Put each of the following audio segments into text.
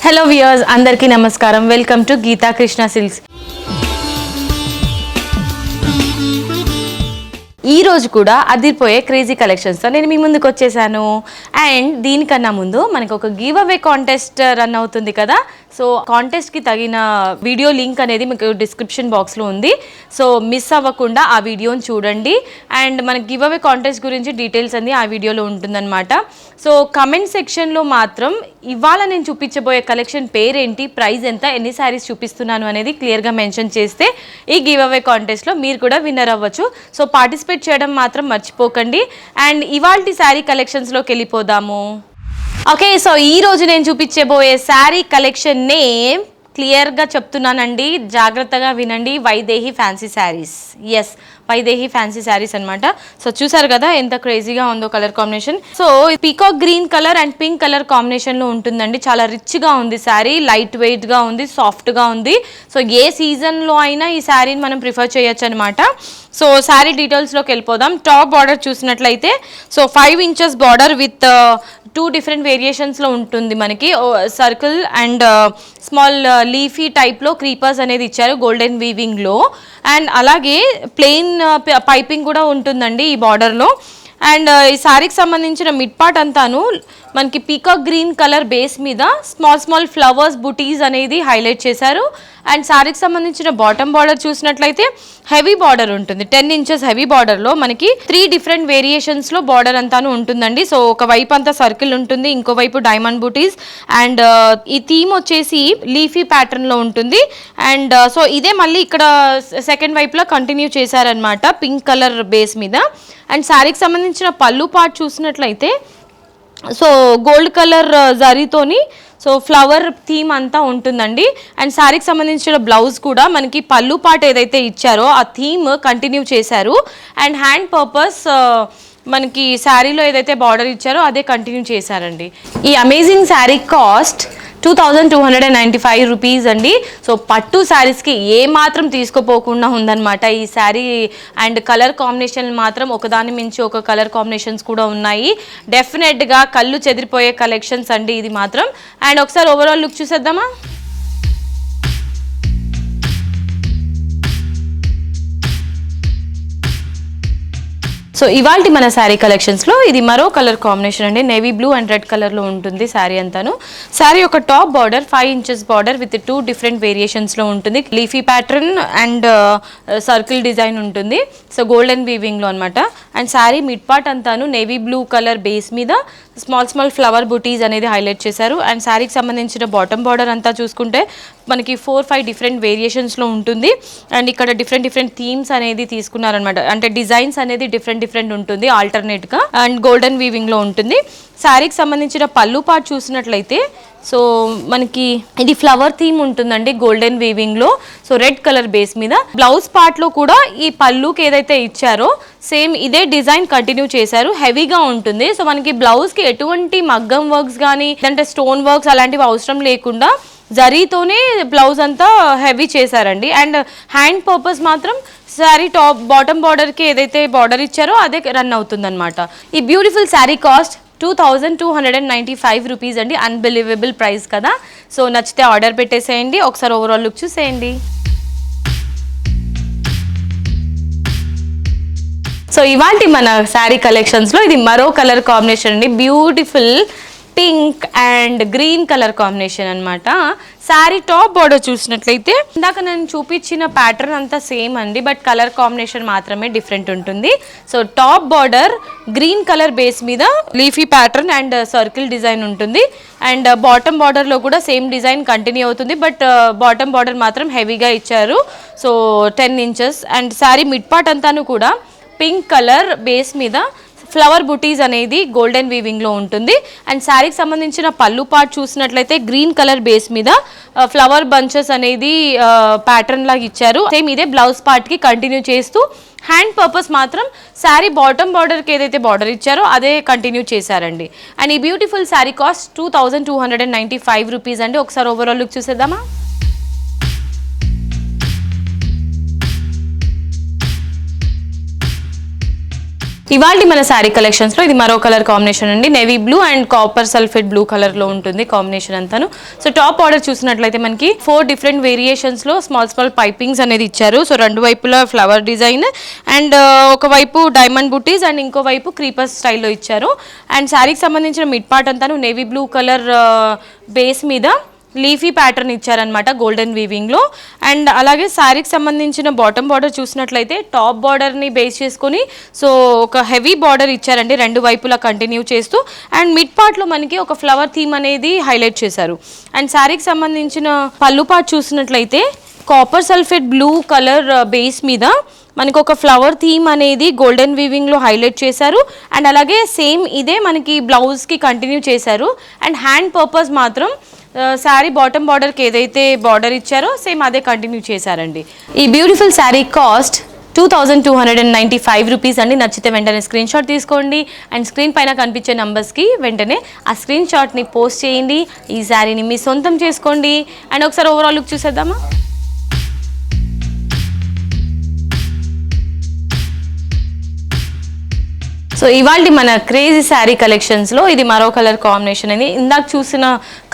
Hello viewers, అందరికీ నమస్కారం. Welcome to Geeta Krishna silks. ఈ రోజు కూడా అదిరిపోయే క్రేజీ కలెక్షన్స్తో నేను మీ ముందుకు వచ్చేసాను. అండ్ దీనికన్నా ముందు మనకు ఒక గివ్ అవే కాంటెస్ట్ రన్ అవుతుంది కదా. సో కాంటెస్ట్కి తగిన వీడియో లింక్ అనేది మీకు డిస్క్రిప్షన్ బాక్స్లో ఉంది. సో మిస్ అవ్వకుండా ఆ వీడియోని చూడండి. అండ్ మనకి గివ్ అవే కాంటెస్ట్ గురించి డీటెయిల్స్ అన్ని ఆ వీడియోలో ఉంటుందన్నమాట. సో కమెంట్ సెక్షన్లో మాత్రం ఇవాళ నేను చూపించబోయే కలెక్షన్ పేరేంటి, ప్రైస్ ఎంత, ఎన్ని శారీస్ చూపిస్తున్నాను అనేది క్లియర్గా మెన్షన్ చేస్తే ఈ గివ్ అవే కాంటెస్ట్లో మీరు కూడా విన్నర్ అవ్వచ్చు. సో పార్టిసిపేట్ చేయడం మాత్రం మర్చిపోకండి. అండ్ ఇవాల్టి శారీ కలెక్షన్స్లోకి వెళ్ళిపోదాము. ఓకే, సో ఈరోజు నేను చూపించబోయే శారీ కలెక్షన్ నేమ్ క్లియర్గా చెప్తున్నానండి, జాగ్రత్తగా వినండి. Vaidehi fancy sarees. Yes, Vaidehi fancy sarees అనమాట. సో చూసారు కదా ఎంత క్రేజీగా ఉందో colour combination. So peacock green colour and pink colour కాంబినేషన్లో ఉంటుందండి. చాలా రిచ్గా ఉంది శారీ, లైట్ వెయిట్గా ఉంది, సాఫ్ట్గా ఉంది. సో ఏ సీజన్లో అయినా ఈ శారీని మనం ప్రిఫర్ చేయొచ్చు అనమాట. సో శారీ డీటెయిల్స్లోకి వెళ్ళిపోదాం. టాప్ బార్డర్ చూసినట్లయితే so 5 inches border with 2 different వేరియేషన్స్లో ఉంటుంది. మనకి సర్కిల్ అండ్ స్మాల్ లీఫీ టైప్లో క్రీపర్స్ అనేది ఇచ్చారు గోల్డెన్ వీవింగ్లో. అండ్ అలాగే ప్లెయిన్ పైపింగ్ కూడా ఉంటుందండి ఈ బార్డర్లో. అండ్ ఈ శారీకి సంబంధించిన మిడ్ పార్ట్ అంతాను మనకి పీకాక్ గ్రీన్ కలర్ బేస్ మీద స్మాల్ ఫ్లవర్స్ బుటీస్ అనేది హైలైట్ చేశారు. అండ్ శారీకి సంబంధించిన బాటమ్ బార్డర్ చూసినట్లయితే హెవీ బార్డర్ ఉంటుంది. 10 inches హెవీ బార్డర్లో మనకి 3 different వేరియేషన్స్లో బార్డర్ అంతాను ఉంటుందండి. సో ఒకవైపు అంతా సర్కిల్ ఉంటుంది, ఇంకోవైపు డైమండ్ బుటీస్. అండ్ ఈ థీమ్ వచ్చేసి లీఫీ ప్యాటర్న్లో ఉంటుంది. అండ్ సో ఇదే మళ్ళీ ఇక్కడ సెకండ్ వైపులో కంటిన్యూ చేశారనమాట పింక్ కలర్ బేస్ మీద. అండ్ శారీకి సంబంధించిన పళ్ళు పార్ట్ చూసినట్లయితే సో గోల్డ్ కలర్ జరీతోని సో ఫ్లవర్ థీమ్ అంతా ఉంటుందండి. అండ్ శారీకి సంబంధించిన బ్లౌజ్ కూడా మనకి పళ్ళు పార్ట్ ఏదైతే ఇచ్చారో ఆ థీమ్ కంటిన్యూ చేశారు. అండ్ హ్యాండ్ పర్పస్ మనకి శారీలో ఏదైతే బార్డర్ ఇచ్చారో అదే కంటిన్యూ చేశారండి. ఈ అమేజింగ్ శారీ కాస్ట్ 2295 రూపీస్ అండి. సో పట్టు శారీస్కి ఏ మాత్రం తీసుకోపోకుండా ఉందన్నమాట ఈ శారీ. అండ్ కలర్ కాంబినేషన్ మాత్రం ఒకదాని మించి ఒక కలర్ కాంబినేషన్స్ కూడా ఉన్నాయి. డెఫినెట్గా కళ్ళు చెదిరిపోయే కలెక్షన్స్ అండి ఇది మాత్రం. అండ్ ఒకసారి ఓవరాల్ లుక్ చూసేద్దామా. సో ఇవాల్టి మన శారీ కలెక్షన్స్లో ఇది మరో కలర్ కాంబినేషన్ అండి. నేవీ బ్లూ అండ్ రెడ్ కలర్లో ఉంటుంది శారీ అంతాను. శారీ ఒక top border 5 inches border with 2 different వేరియేషన్స్లో ఉంటుంది. Leafy pattern and circle design ఉంటుంది. సో గోల్డెన్ వీవింగ్లో అనమాట. అండ్ శారీ మిడ్ పార్ట్ అంతాను నేవీ బ్లూ కలర్ బేస్ మీద స్మాల్ ఫ్లవర్ బుటీస్ అనేది హైలైట్ చేశారు. అండ్ శారీకి సంబంధించిన బాటమ్ బార్డర్ అంతా చూసుకుంటే మనకి 4-5 different వేరియేషన్స్లో ఉంటుంది. అండ్ ఇక్కడ డిఫరెంట్ థీమ్స్ అనేది తీసుకున్నారనమాట. అంటే డిజైన్స్ అనేది డిఫరెంట్ ఉంటుంది ఆల్టర్నేట్గా. అండ్ గోల్డెన్ వీవింగ్లో ఉంటుంది. శారీకి సంబంధించిన పళ్ళు పార్ట్ చూసినట్లయితే సో మనకి ఇది ఫ్లవర్ థీమ్ ఉంటుందండి గోల్డెన్ వీవింగ్లో. సో రెడ్ కలర్ బేస్ మీద బ్లౌజ్ పార్ట్లో కూడా ఈ పళ్ళుకి ఏదైతే ఇచ్చారో సేమ్ ఇదే డిజైన్ కంటిన్యూ చేశారు. హెవీగా ఉంటుంది. సో మనకి బ్లౌజ్కి ఎటువంటి మగ్గం వర్క్స్ కానీ అంటే స్టోన్ వర్క్స్ అలాంటివి అవసరం లేకుండా జరీతోనే బ్లౌజ్ అంతా హెవీ చేశారండి. అండ్ హ్యాండ్ పర్పస్ మాత్రం శారీ టాప్ బాటమ్ బార్డర్కి ఏదైతే బార్డర్ ఇచ్చారో అదే రన్ అవుతుందన్నమాట. ఈ బ్యూటిఫుల్ శారీ కాస్ట్ 2295 రూపీస్ అండి. అన్బిలీవబుల్ ప్రైస్ కదా. సో నచ్చితే ఆర్డర్ పెట్టేసేయండి. ఒకసారి ఓవరాల్ లుక్ చూసేయండి. సో ఇవాల్టి మన శారీ కలెక్షన్స్లో ఇది మరో కలర్ కాంబినేషన్ అండి. Beautiful pink and green colour combination అనమాట. శారీ టాప్ బార్డర్ చూసినట్లయితే ఇందాక నేను చూపించిన ప్యాటర్న్ అంతా సేమ్ అండి, బట్ కలర్ కాంబినేషన్ మాత్రమే డిఫరెంట్ ఉంటుంది. So top border green colour base మీద leafy pattern and circle design ఉంటుంది. అండ్ బాటమ్ బార్డర్లో కూడా సేమ్ డిజైన్ కంటిన్యూ అవుతుంది, బట్ బాటమ్ బార్డర్ మాత్రం హెవీగా ఇచ్చారు. So 10 inches. And sari mid part అంతాను కూడా పింక్ కలర్ బేస్ మీద ఫ్లవర్ బుటీస్ అనేది గోల్డెన్ వీవింగ్లో ఉంటుంది. అండ్ శారీకి సంబంధించిన పళ్ళు పార్ట్ చూసినట్లయితే గ్రీన్ కలర్ బేస్ మీద ఫ్లవర్ బంచెస్ అనేది ప్యాటర్న్ లాగా ఇచ్చారు. సేమ్ ఇదే బ్లౌజ్ పార్ట్కి కంటిన్యూ చేస్తూ హ్యాండ్ పర్పస్ మాత్రం శారీ బాటమ్ బార్డర్కి ఏదైతే బార్డర్ ఇచ్చారో అదే కంటిన్యూ చేశారండి. అండ్ ఈ బ్యూటిఫుల్ శారీ కాస్ట్ 2295 రూపీస్ అండి. ఒకసారి ఓవరాల్ లుక్ చూసేద్దామా. ఇవాళ మన శారీ కలెక్షన్స్లో ఇది మరో కలర్ కాంబినేషన్ అండి, navy blue and copper sulphate blue కలర్లో ఉంటుంది కాంబినేషన్ అంతాను. సో టాప్ ఆర్డర్ చూసినట్లయితే మనకి 4 డిఫరెంట్ వేరియేషన్స్లో స్మాల్ పైపింగ్స్ అనేది ఇచ్చారు. సో రెండు వైపులా ఫ్లవర్ డిజైన్ అండ్ ఒకవైపు డైమండ్ బుటీస్ అండ్ ఇంకోవైపు క్రీపర్స్ స్టైల్లో ఇచ్చారు. అండ్ శారీకి సంబంధించిన మిడ్ పార్ట్ అంతాను నేవీ బ్లూ కలర్ బేస్ మీద లీఫీ ప్యాటర్న్ ఇచ్చారనమాట గోల్డెన్ వీవింగ్లో. అండ్ అలాగే శారీకి సంబంధించిన బాటమ్ బార్డర్ చూసినట్లయితే టాప్ బార్డర్ని బేస్ చేసుకొని సో ఒక హెవీ బార్డర్ ఇచ్చారండి రెండు వైపులా కంటిన్యూ చేస్తూ. అండ్ మిడ్ పార్ట్లో మనకి ఒక ఫ్లవర్ థీమ్ అనేది హైలైట్ చేశారు. అండ్ శారీకి సంబంధించిన పళ్ళు పార్ట్ చూసినట్లయితే copper sulphate blue colour base మీద మనకు ఒక ఫ్లవర్ థీమ్ అనేది గోల్డెన్ వీవింగ్లో హైలైట్ చేశారు. అండ్ అలాగే సేమ్ ఇదే మనకి బ్లౌజ్కి కంటిన్యూ చేశారు. అండ్ హ్యాండ్ పర్పస్ మాత్రం శారీ బాటమ్ బార్డర్కి ఏదైతే బార్డర్ ఇచ్చారో సేమ్ అదే కంటిన్యూ చేశారండి. ఈ బ్యూటిఫుల్ శారీ కాస్ట్ 2295 రూపీస్ అండి. నచ్చితే వెంటనే స్క్రీన్ షాట్ తీసుకోండి అండ్ స్క్రీన్ పైన కనిపించే నంబర్స్కి వెంటనే ఆ స్క్రీన్ షాట్ని పోస్ట్ చేయండి. ఈ శారీని మీ సొంతం చేసుకోండి. అండ్ ఒకసారి ఓవరాల్ లుక్ చూసేద్దామా. సో ఇవాళ మన క్రేజీ శారీ కలెక్షన్స్లో ఇది మరో కలర్ కాంబినేషన్ అని, ఇందాక చూసిన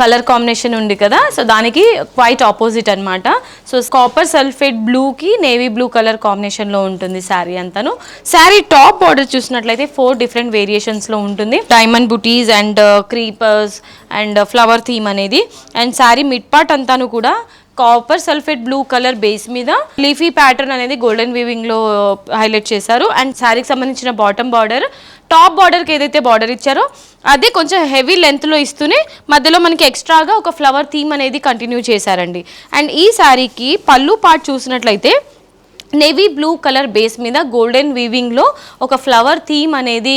కలర్ కాంబినేషన్ ఉంది కదా సో దానికి క్వైట్ ఆపోజిట్ అనమాట. సో కాపర్ సల్ఫేట్ బ్లూకి నేవీ బ్లూ కలర్ కాంబినేషన్లో ఉంటుంది శారీ అంతాను. శారీ టాప్ బార్డర్ చూసినట్లయితే 4 డిఫరెంట్ వేరియేషన్స్లో ఉంటుంది. Diamond buttis and creepers and flower theme అనేది. అండ్ శారీ మిడ్ పార్ట్ అంతాను కూడా copper sulphate blue colour base మీద లీఫీ ప్యాటర్న్ అనేది గోల్డెన్ వీవింగ్ లో హైలైట్ చేశారు. అండ్ శారీకి సంబంధించిన బాటమ్ బార్డర్ టాప్ బార్డర్కి ఏదైతే బార్డర్ ఇచ్చారో అదే కొంచెం హెవీ లెంత్లో ఇస్తూనే మధ్యలో మనకి ఎక్స్ట్రాగా ఒక ఫ్లవర్ థీమ్ అనేది కంటిన్యూ చేశారండి. అండ్ ఈ శారీకి పళ్ళు పార్ట్ చూసినట్లయితే నేవీ బ్లూ కలర్ బేస్ మీద గోల్డెన్ వీవింగ్లో ఒక ఫ్లవర్ థీమ్ అనేది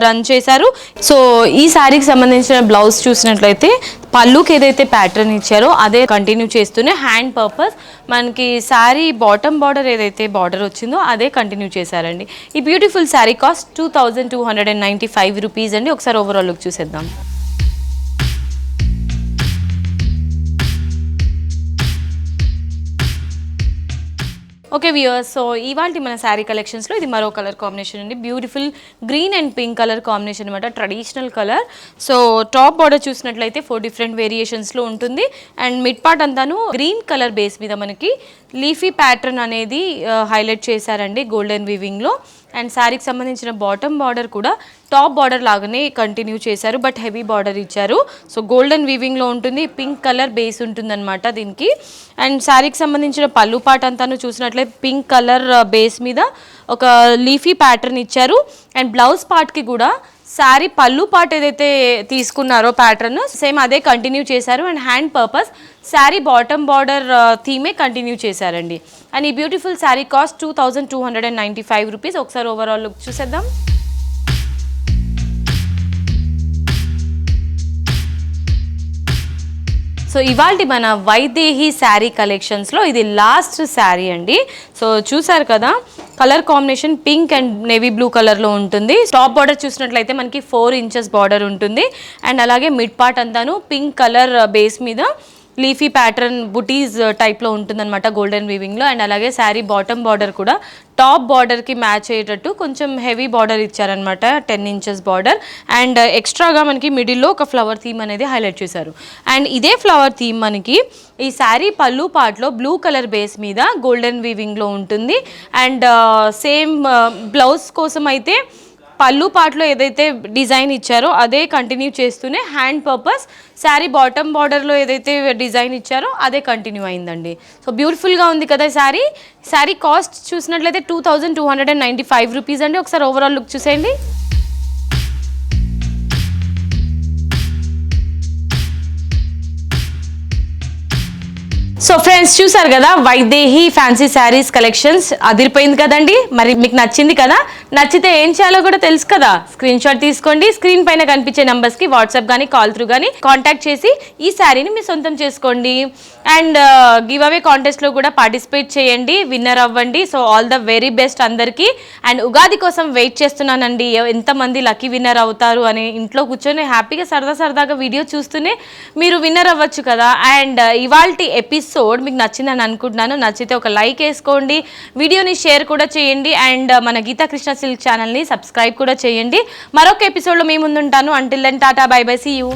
రన్ చేశారు. సో ఈ శారీకి సంబంధించిన బ్లౌజ్ చూసినట్లయితే పళ్ళుకి ఏదైతే ప్యాటర్న్ ఇచ్చారో అదే కంటిన్యూ చేస్తూనే హ్యాండ్ పర్పస్ మనకి శారీ బాటమ్ బార్డర్ ఏదైతే బార్డర్ వచ్చిందో అదే కంటిన్యూ చేశారండి. ఈ బ్యూటిఫుల్ శారీ కాస్ట్ 2295 రూపీస్ అండి. ఒకసారి ఓవరాల్ లుక్ చూసేద్దాం. ఓకే వ్యూయర్స్, సో ఇవాళ మన శారీ కలెక్షన్స్లో ఇది మరో కలర్ కాంబినేషన్ అండి. Beautiful green and pink colour combination అనమాట, traditional colour. So top border చూసినట్లయితే 4 డిఫరెంట్ వేరియేషన్స్లో ఉంటుంది. అండ్ మిడ్ పార్ట్ అంతాను గ్రీన్ కలర్ బేస్ మీద మనకి లీఫీ ప్యాటర్న్ అనేది హైలైట్ చేశారండి గోల్డెన్ వీవింగ్లో. అండ్ శారీకి సంబంధించిన బాటమ్ బార్డర్ కూడా టాప్ బార్డర్ లాగానే కంటిన్యూ చేశారు, బట్ హెవీ బార్డర్ ఇచ్చారు. సో గోల్డెన్ వీవింగ్లో ఉంటుంది, పింక్ కలర్ బేస్ ఉంటుందన్నమాట దీనికి. అండ్ శారీకి సంబంధించిన పళ్ళు పార్ట్ అంతాను చూసినట్లయితే పింక్ కలర్ బేస్ మీద ఒక లీఫీ ప్యాటర్న్ ఇచ్చారు. అండ్ బ్లౌజ్ పార్ట్కి కూడా శారీ పళ్ళు పార్ట్ ఏదైతే తీసుకున్నారో ప్యాటర్న్ సేమ్ అదే కంటిన్యూ చేశారు. And hand purpose sari bottom border థీమే కంటిన్యూ చేశారండి. అండ్ ఈ బ్యూటిఫుల్ శారీ కాస్ట్ 2295 రూపీస్. ఒకసారి ఓవరాల్ లుక్ చూసేద్దాం. సో ఇవాళ మన వైదేహి శారీ కలెక్షన్స్లో ఇది లాస్ట్ శారీ అండి. సో చూసారు కదా colour combination pink and navy blue కలర్లో ఉంటుంది. టాప్ బార్డర్ చూసినట్లయితే మనకి 4 ఇంచెస్ బార్డర్ ఉంటుంది. అండ్ అలాగే మిడ్ పార్ట్ అంతాను పింక్ కలర్ బేస్ మీద లీఫీ ప్యాటర్న్ బుటీస్ టైప్లో ఉంటుందన్నమాట గోల్డెన్ వీవింగ్లో. అండ్ అలాగే శారీ బాటమ్ బార్డర్ కూడా టాప్ బార్డర్కి మ్యాచ్ అయ్యేటట్టు కొంచెం హెవీ బార్డర్ ఇచ్చారనమాట, 10 ఇంచెస్ బార్డర్. అండ్ ఎక్స్ట్రాగా మనకి మిడిల్లో ఒక ఫ్లవర్ థీమ్ అనేది హైలైట్ చేశారు. అండ్ ఇదే ఫ్లవర్ థీమ్ మనకి ఈ శారీ పళ్ళు పార్ట్లో బ్లూ కలర్ బేస్ మీద గోల్డెన్ వీవింగ్లో ఉంటుంది. అండ్ సేమ్ బ్లౌజ్ కోసం అయితే పళ్ళు పార్ట్లో ఏదైతే డిజైన్ ఇచ్చారో అదే కంటిన్యూ చేస్తూనే హ్యాండ్ పర్పస్ శారీ బాటమ్ బార్డర్లో ఏదైతే డిజైన్ ఇచ్చారో అదే కంటిన్యూ అయిందండి. సో బ్యూటిఫుల్గా ఉంది కదా శారీ కాస్ట్ చూసినట్లయితే 2295 రూపీస్ అండి. ఒకసారి ఓవరాల్ లుక్ చూసేయండి. సో ఫ్రెండ్స్ చూసారు కదా వైదేహి ఫ్యాన్సీ శారీస్ కలెక్షన్స్ అదిరిపోయింది కదండి. మరి మీకు నచ్చింది కదా, నచ్చితే ఏం చేయాలో కూడా తెలుసు కదా. స్క్రీన్ షాట్ తీసుకోండి, స్క్రీన్ పైన కనిపించే నంబర్స్కి వాట్సాప్ కానీ కాల్ త్రూ కానీ కాంటాక్ట్ చేసి ఈ శారీని మీ సొంతం చేసుకోండి. అండ్ గివ్ అవే కాంటెస్ట్లో కూడా పార్టిసిపేట్ చేయండి, విన్నర్ అవ్వండి. So all the very best అందరికీ. అండ్ ఉగాది కోసం వెయిట్ చేస్తున్నానండి, ఎంతమంది లక్కీ విన్నర్ అవుతారు అని. ఇంట్లో కూర్చొని హ్యాపీగా సరదాగా వీడియో చూస్తూనే మీరు విన్నర్ అవ్వచ్చు కదా. అండ్ ఇవాల్టి ఎపిసోడ్ మీకు నచ్చిందని అనుకుంటున్నాను. నచ్చితే ఒక లైక్ వేసుకోండి, వీడియోని షేర్ కూడా చేయండి. అండ్ మన గీతా కృష్ణ రేష్మా సిల్క్ ఛానల్ని సబ్స్క్రైబ్ కూడా చేయండి. మరొక ఎపిసోడ్లో మీ ముందుంటాను. Until then tata bye bye, see you.